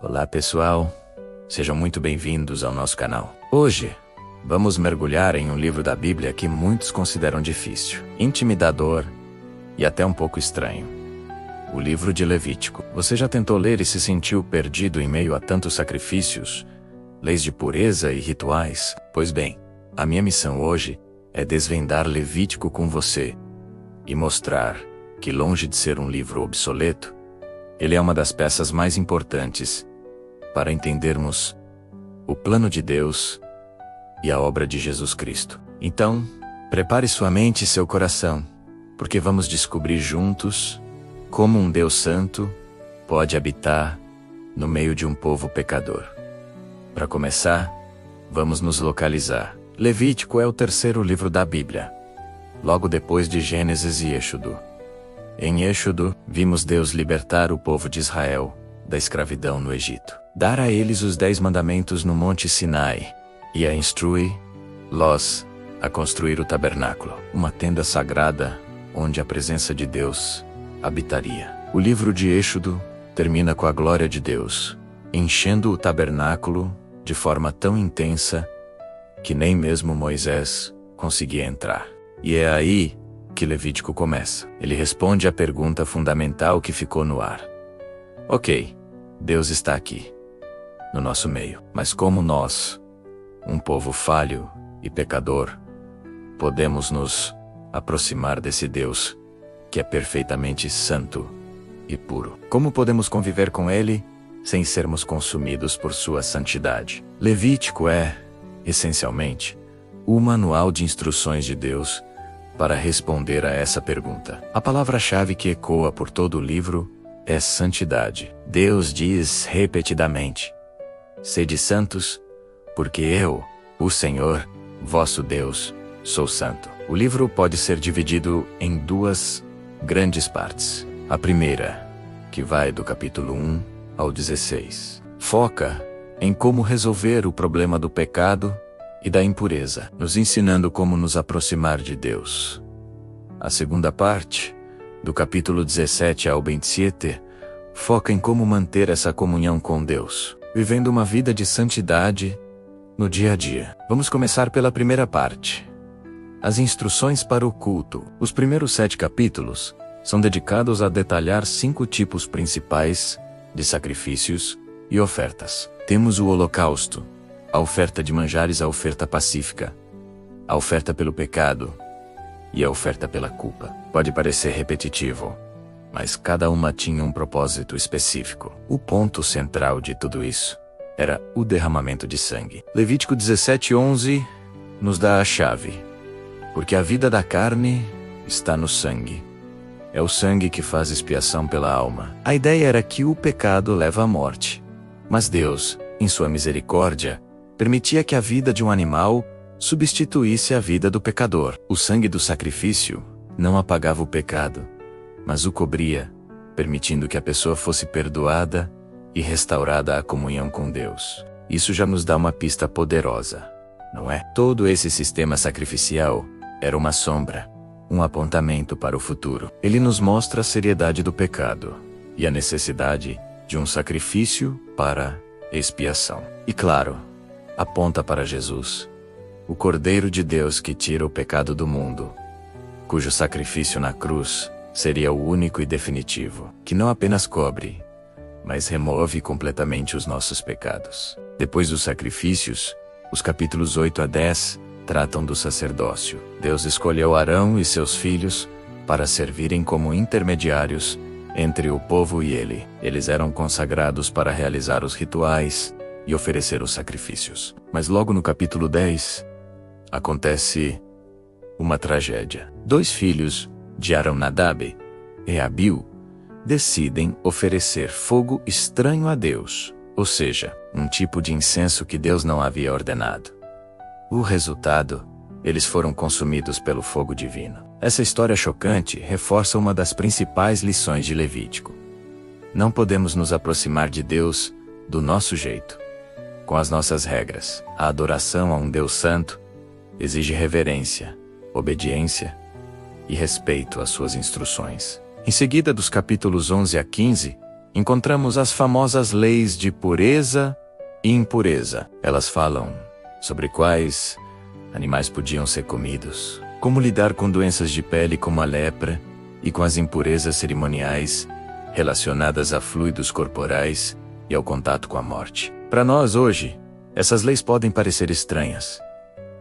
Olá pessoal, sejam muito bem-vindos ao nosso canal. Hoje, vamos mergulhar em um livro da Bíblia que muitos consideram difícil, intimidador e até um pouco estranho. O livro de Levítico. Você já tentou ler e se sentiu perdido em meio a tantos sacrifícios, leis de pureza e rituais? Pois bem, a minha missão hoje é desvendar Levítico com você e mostrar que, longe de ser um livro obsoleto, ele é uma das peças mais importantes para entendermos o plano de Deus e a obra de Jesus Cristo. Então, prepare sua mente e seu coração, porque vamos descobrir juntos como um Deus santo pode habitar no meio de um povo pecador. Para começar, vamos nos localizar. Levítico é o terceiro livro da Bíblia, logo depois de Gênesis e Êxodo. Em Êxodo, vimos Deus libertar o povo de Israel da escravidão no Egito, dar a eles os 10 mandamentos no Monte Sinai e a instruí-los a construir o tabernáculo, uma tenda sagrada onde a presença de Deus habitaria. O livro de Êxodo termina com a glória de Deus, enchendo o tabernáculo de forma tão intensa que nem mesmo Moisés conseguia entrar. E é aí que Levítico começa. Ele responde à pergunta fundamental que ficou no ar. Ok, Deus está aqui, no nosso meio. Mas como nós, um povo falho e pecador, podemos nos aproximar desse Deus que é perfeitamente santo e puro? Como podemos conviver com Ele sem sermos consumidos por sua santidade? Levítico é, essencialmente, o manual de instruções de Deus para responder a essa pergunta. A palavra-chave que ecoa por todo o livro é santidade. Deus diz repetidamente: sede santos, porque eu, o Senhor, vosso Deus, sou santo. O livro pode ser dividido em duas grandes partes. A primeira, que vai do capítulo 1 ao 16, foca em como resolver o problema do pecado e da impureza, nos ensinando como nos aproximar de Deus. A segunda parte, do capítulo 17 ao 27, foca em como manter essa comunhão com Deus, vivendo uma vida de santidade no dia a dia. Vamos começar pela primeira parte. As instruções para o culto. Os primeiros 7 capítulos são dedicados a detalhar 5 tipos principais de sacrifícios e ofertas. Temos o holocausto, a oferta de manjares, a oferta pacífica, a oferta pelo pecado e a oferta pela culpa. Pode parecer repetitivo, mas cada uma tinha um propósito específico. O ponto central de tudo isso era o derramamento de sangue. Levítico 17:11 nos dá a chave, porque a vida da carne está no sangue. É o sangue que faz expiação pela alma. A ideia era que o pecado leva à morte, mas Deus, em sua misericórdia, permitia que a vida de um animal substituísse a vida do pecador. O sangue do sacrifício não apagava o pecado, mas o cobria, permitindo que a pessoa fosse perdoada e restaurada à comunhão com Deus. Isso já nos dá uma pista poderosa, não é? Todo esse sistema sacrificial era uma sombra, um apontamento para o futuro. Ele nos mostra a seriedade do pecado e a necessidade de um sacrifício para expiação. E claro, aponta para Jesus, o Cordeiro de Deus que tira o pecado do mundo, cujo sacrifício na cruz seria o único e definitivo, que não apenas cobre, mas remove completamente os nossos pecados. Depois dos sacrifícios, os capítulos 8 a 10 tratam do sacerdócio. Deus escolheu Arão e seus filhos para servirem como intermediários entre o povo e ele. Eles eram consagrados para realizar os rituais e oferecer os sacrifícios. Mas logo no capítulo 10, acontece uma tragédia. 2 filhos de Arão, Nadab e Abiú, decidem oferecer fogo estranho a Deus, ou seja, um tipo de incenso que Deus não havia ordenado. O resultado, eles foram consumidos pelo fogo divino. Essa história chocante reforça uma das principais lições de Levítico. Não podemos nos aproximar de Deus do nosso jeito, com as nossas regras. A adoração a um Deus santo exige reverência, obediência e respeito às suas instruções. Em seguida, dos capítulos 11 a 15, encontramos as famosas leis de pureza e impureza. Elas falam sobre quais animais podiam ser comidos, como lidar com doenças de pele como a lepra e com as impurezas cerimoniais relacionadas a fluidos corporais e ao contato com a morte. Para nós hoje, essas leis podem parecer estranhas.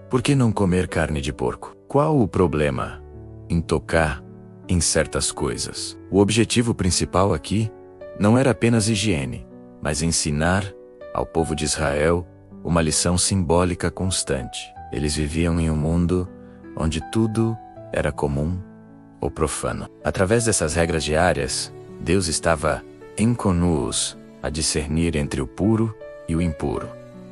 Por que não comer carne de porco? Qual o problema em tocar em certas coisas? O objetivo principal aqui não era apenas higiene, mas ensinar ao povo de Israel uma lição simbólica constante. Eles viviam em um mundo onde tudo era comum ou profano. Através dessas regras diárias, Deus estava encono-os a discernir entre o puro e o impuro,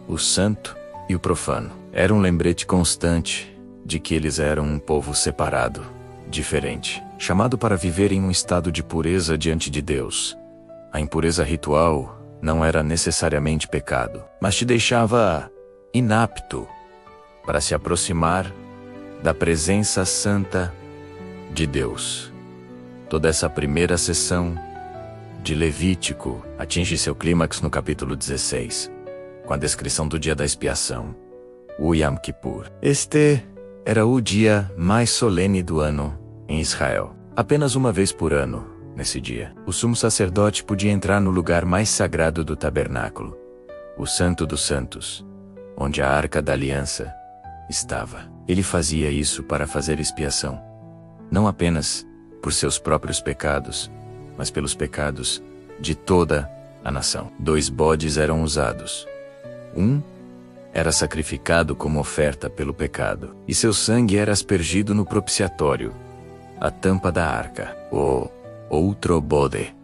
o santo e o profano. Era um lembrete constante de que eles eram um povo separado, diferente, chamado para viver em um estado de pureza diante de Deus. A impureza ritual não era necessariamente pecado, mas te deixava inapto para se aproximar da presença santa de Deus. Toda essa primeira sessão de Levítico atinge seu clímax no capítulo 16, com a descrição do dia da expiação, o Yom Kippur. Este era o dia mais solene do ano em Israel. Apenas uma vez por ano, nesse dia, o sumo sacerdote podia entrar no lugar mais sagrado do tabernáculo, o Santo dos Santos, onde a Arca da Aliança estava. Ele fazia isso para fazer expiação, não apenas por seus próprios pecados, mas pelos pecados de toda a nação. 2 bodes eram usados. Um era sacrificado como oferta pelo pecado, e seu sangue era aspergido no propiciatório, a tampa da arca, o outro bode,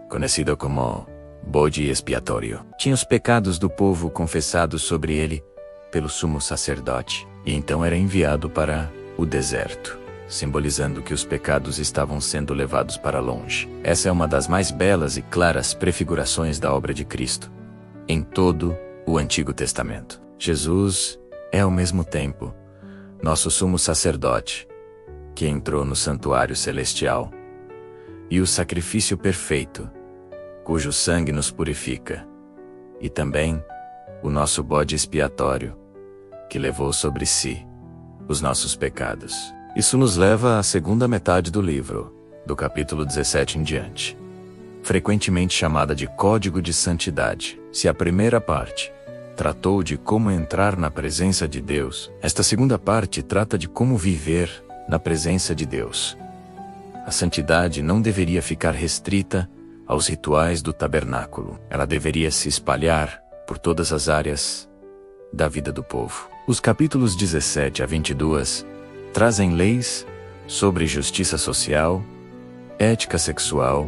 conhecido como bode expiatório. Tinha os pecados do povo confessados sobre ele pelo sumo sacerdote, e então era enviado para o deserto, simbolizando que os pecados estavam sendo levados para longe. Essa é uma das mais belas e claras prefigurações da obra de Cristo em todo o Antigo Testamento. Jesus é ao mesmo tempo nosso sumo sacerdote, que entrou no santuário celestial, e o sacrifício perfeito, cujo sangue nos purifica, e também o nosso bode expiatório, que levou sobre si os nossos pecados. Isso nos leva à segunda metade do livro, do capítulo 17 em diante, frequentemente chamada de Código de Santidade. Se a primeira parte tratou de como entrar na presença de Deus, esta segunda parte trata de como viver na presença de Deus. A santidade não deveria ficar restrita aos rituais do tabernáculo. Ela deveria se espalhar por todas as áreas da vida do povo. Os capítulos 17 a 22 trazem leis sobre justiça social, ética sexual,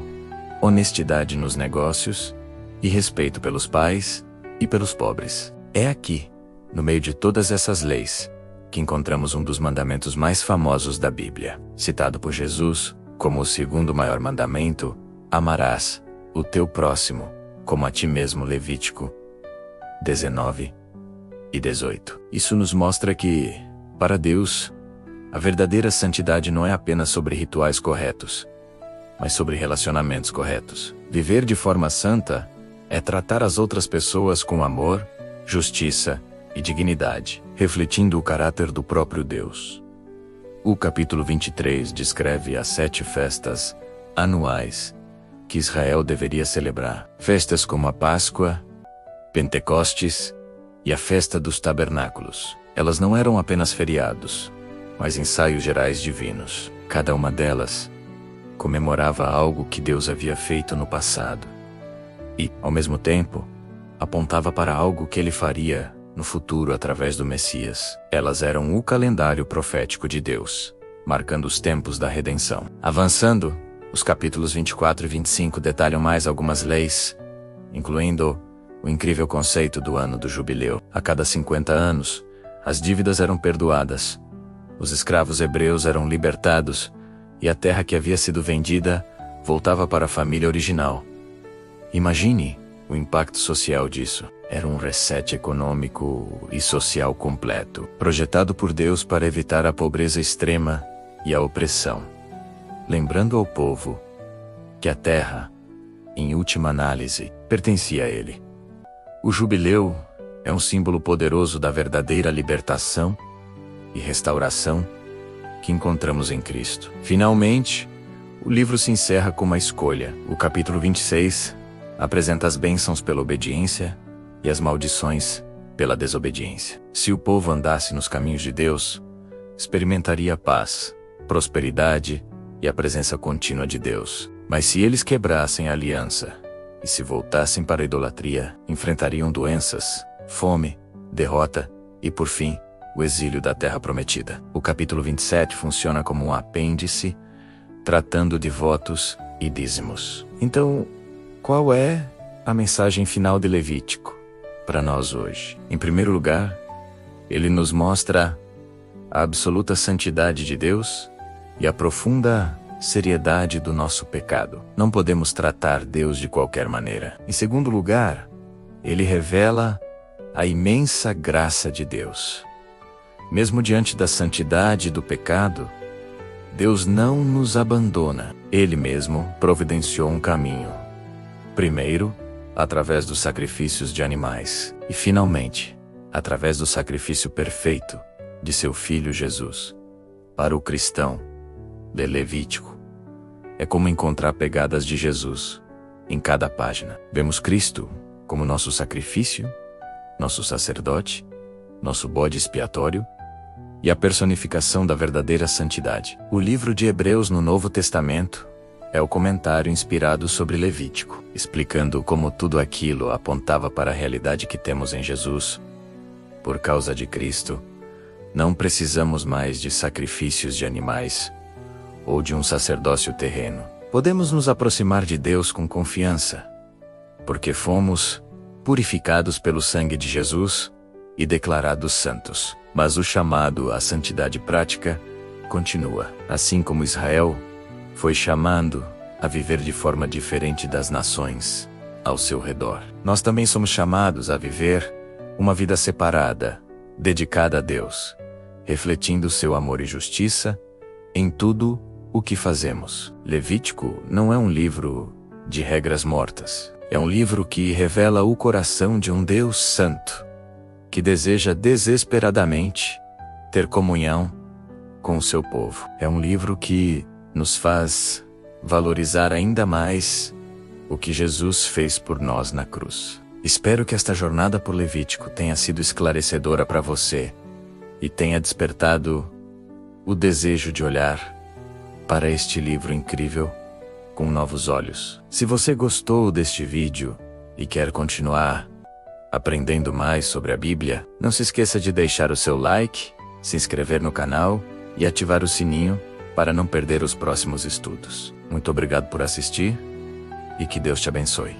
honestidade nos negócios e respeito pelos pais e pelos pobres. É aqui, no meio de todas essas leis, que encontramos um dos mandamentos mais famosos da Bíblia, citado por Jesus como o segundo maior mandamento: amarás o teu próximo como a ti mesmo. Levítico 19 e 18. Isso nos mostra que, para Deus, a verdadeira santidade não é apenas sobre rituais corretos, mas sobre relacionamentos corretos. Viver de forma santa é tratar as outras pessoas com amor, justiça e dignidade, refletindo o caráter do próprio Deus. O capítulo 23 descreve as 7 festas anuais que Israel deveria celebrar. Festas como a Páscoa, Pentecostes e a Festa dos Tabernáculos. Elas não eram apenas feriados, mas ensaios gerais divinos. Cada uma delas comemorava algo que Deus havia feito no passado e, ao mesmo tempo, apontava para algo que ele faria no futuro através do Messias. Elas eram o calendário profético de Deus, marcando os tempos da redenção. Avançando, os capítulos 24 e 25 detalham mais algumas leis, incluindo o incrível conceito do ano do jubileu. A cada 50 anos, as dívidas eram perdoadas, os escravos hebreus eram libertados e a terra que havia sido vendida voltava para a família original. Imagine o impacto social disso. Era um reset econômico e social completo, projetado por Deus para evitar a pobreza extrema e a opressão, lembrando ao povo que a terra em última análise, pertencia a ele. O jubileu é um símbolo poderoso da verdadeira libertação e restauração que encontramos em Cristo. Finalmente, o livro se encerra com uma escolha. O capítulo 26 apresenta as bênçãos pela obediência e as maldições pela desobediência. Se o povo andasse nos caminhos de Deus, experimentaria paz, prosperidade e a presença contínua de Deus. Mas se eles quebrassem a aliança e se voltassem para a idolatria, enfrentariam doenças, fome, derrota e, por fim, o exílio da terra prometida. O capítulo 27 funciona como um apêndice, tratando de votos e dízimos. Então, qual é a mensagem final de Levítico para nós hoje? Em primeiro lugar, ele nos mostra a absoluta santidade de Deus e a profunda seriedade do nosso pecado. Não podemos tratar Deus de qualquer maneira. Em segundo lugar, ele revela a imensa graça de Deus. Mesmo diante da santidade e do pecado, Deus não nos abandona. Ele mesmo providenciou um caminho. Primeiro, através dos sacrifícios de animais. E, finalmente, através do sacrifício perfeito de seu Filho Jesus. Para o cristão, ler Levítico é como encontrar pegadas de Jesus em cada página. Vemos Cristo como nosso sacrifício, nosso sacerdote, nosso bode expiatório e a personificação da verdadeira santidade. O livro de Hebreus no Novo Testamento é o comentário inspirado sobre Levítico, explicando como tudo aquilo apontava para a realidade que temos em Jesus. Por causa de Cristo, não precisamos mais de sacrifícios de animais ou de um sacerdócio terreno. Podemos nos aproximar de Deus com confiança, porque fomos purificados pelo sangue de Jesus e declarados santos. Mas o chamado à santidade prática continua. Assim como Israel foi chamado a viver de forma diferente das nações ao seu redor, nós também somos chamados a viver uma vida separada, dedicada a Deus, refletindo seu amor e justiça em tudo o que fazemos. Levítico não é um livro de regras mortas. É um livro que revela o coração de um Deus santo, que deseja desesperadamente ter comunhão com o seu povo. É um livro que nos faz valorizar ainda mais o que Jesus fez por nós na cruz. Espero que esta jornada por Levítico tenha sido esclarecedora para você e tenha despertado o desejo de olhar para este livro incrível com novos olhos. Se você gostou deste vídeo e quer continuar aprendendo mais sobre a Bíblia, não se esqueça de deixar o seu like, se inscrever no canal e ativar o sininho para não perder os próximos estudos. Muito obrigado por assistir e que Deus te abençoe.